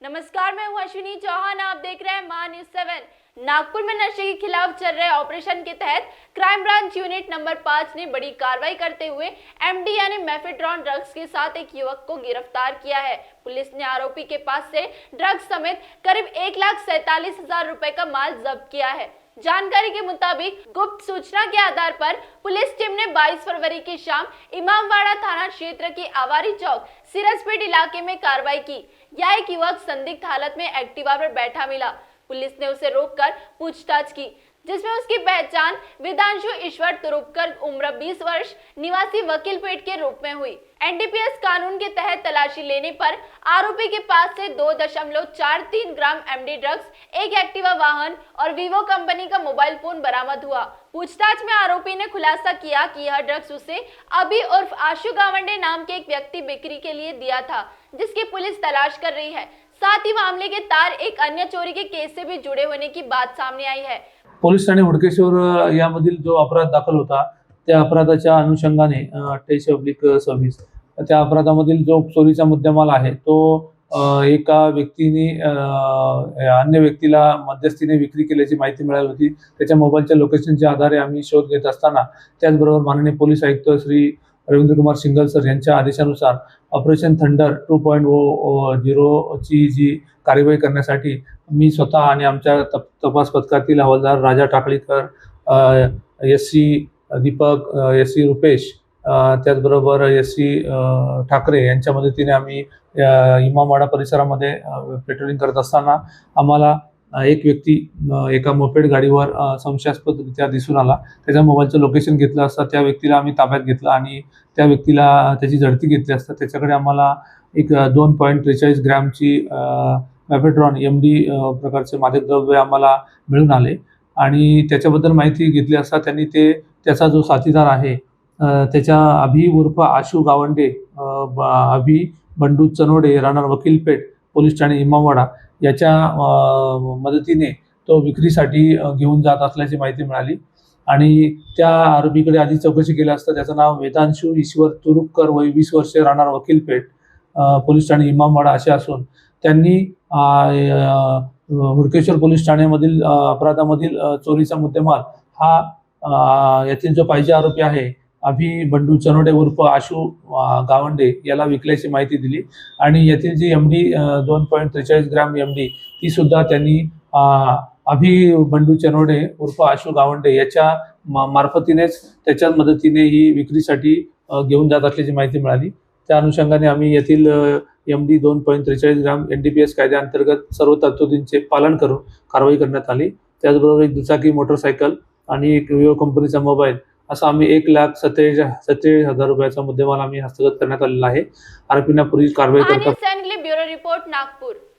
नमस्कार, मैं हूं अश्विनी चौहान। आप देख रहे हैं मान न्यूज 7। नागपुर में नशे के खिलाफ चल रहे ऑपरेशन के तहत क्राइम ब्रांच यूनिट नंबर 5 ने बड़ी कार्रवाई करते हुए एमडी यानी मेफेड्रॉन ड्रग्स के साथ एक युवक को गिरफ्तार किया है। पुलिस ने आरोपी के पास से ड्रग्स समेत करीब 1,47,000 रुपए का माल जब्त किया है। जानकारी के मुताबिक गुप्त सूचना के आधार पर पुलिस टीम ने 22 फरवरी की शाम इमामवाड़ा थाना क्षेत्र के आवारी चौक सिरसपेट इलाके में कार्रवाई की। यह एक युवक संदिग्ध हालत में एक्टिवा पर बैठा मिला। पुलिस ने उसे रोककर पूछताछ की, जिसमें उसकी पहचान विधांशु ईश्वर तुरुपकर उम्र 20 वर्ष निवासी वकीलपेट के रूप में हुई। एनडीपीएस कानून के तहत तलाशी लेने पर आरोपी के पास से 2.43 ग्राम एमडी ड्रग्स, एक एक्टिवा वाहन और वीवो कंपनी का मोबाइल फोन बरामद हुआ। पूछताछ में आरोपी ने खुलासा किया कि यह ड्रग्स उसे अभी उर्फ आशु गावंडे नाम के एक व्यक्ति बिक्री के लिए दिया था, जिसकी पुलिस तलाश कर रही है। साथ ही मामले के तार एक अन्य चोरी के केस से भी जुड़े होने की बात सामने आई है। पोलीस ठाणे हुडकेश्वर यामधील जो अपराध दाखल होता त्या अपराधाच्या अनुषंगाने 28/26 त्या अपराधामधील जो चोरीचा मुद्देमाल आहे तो एका व्यक्तीने अन्य व्यक्तीला मध्यस्थीने विक्री केल्याची माहिती मिळाली होती। त्याच्या मोबाईलच्या लोकेशनच्या आधारे आम्ही शोध घेत असताना त्याचबरोबर माननीय पोलीस आयुक्त श्री रवींद्र कुमार सिंगल सर यांच्या आदेशानुसार ऑपरेशन थंडर 2.0 ची जी कार्यवाही करण्यासाठी मी स्वतः आणि आमच्या तपास पथकातील हवालदार राजा टाकळीकर, एससी दीपक, एससी रुपेश, त्याचबरोबर एससी ठाकरे यांच्या मदतीने आम्ही इमामवाडा परिसरामध्ये पेट्रोलिंग करत असताना आम्हाला एक व्यक्ती एका मोपेड गाडीवर संशयास्पदरित्या दिसून आला। त्याच्या मोबाईलचं लोकेशन घेतलं असता त्या व्यक्तीला आम्ही ताब्यात घेतलं आणि त्या व्यक्तीला त्याची झडती घेतली असता त्याच्याकडे आम्हाला एक 2.43 ग्रॅमची मेफेड्रॉन एमडी प्रकारचे मादक द्रव्य आम्हाला मिळून आले आणि त्याच्याबद्दल माहिती घेतली असता त्यांनी त्याचा जो साथीदार आहे त्याच्या अभि उर्फ आशु गावंडे, अभि बंडू चनोडे, राहणार वकीलपेठ, पोलीस ठाणे इमामवाडा याच्या मदतीने तो विक्रीसाठी घेऊन जात असल्याची माहिती मिळाली आणि त्या आरोपीकडे आधी चौकशी केली असता त्याचं नाव विधांशु ईश्वर तुरुपकर, वय 20 वर्षे, राहणार वकीलपेठ, पोलीस ठाणे इमामवाडा असे असून त्यांनी हुडकेश्वर पोलीस ठाण्यामधील अपराधामधील चोरीचा मुद्देमाल हा यातील जो पाहिजे आरोपी आहे अभि बंडू चनोडे उर्फ आशु गावंडे याला विकल्याची माहिती दिली आणि यातील जी एमडी 2.43 ग्रॅम एमडी ती सुद्धा त्यांनी अभि बंडू चनोडे उर्फ आशु गावंडे याच्या मार्फतीनेच त्याच्या मदतीने ही विक्रीसाठी घेऊन जात असल्याची माहिती मिळाली। त्या अनुषंगाने आम्ही येथील एमडी 2.43 ग्राम एनडीपीएस कायद्याअंतर्गत सर्व तरतुदींचे पालन करून कारवाई करण्यात आली। त्याचबरोबर एक दुचाकी मोटरसायकल आणि एक विवो कंपनीचा मोबाईल असा आम्ही 1,47,000 रुपयाचा मुद्देमाल आम्ही हस्तगत करण्यात आलेला आहे। आरोपींना पुढील कारवाई करता ब्युरो रिपोर्ट नागपूर।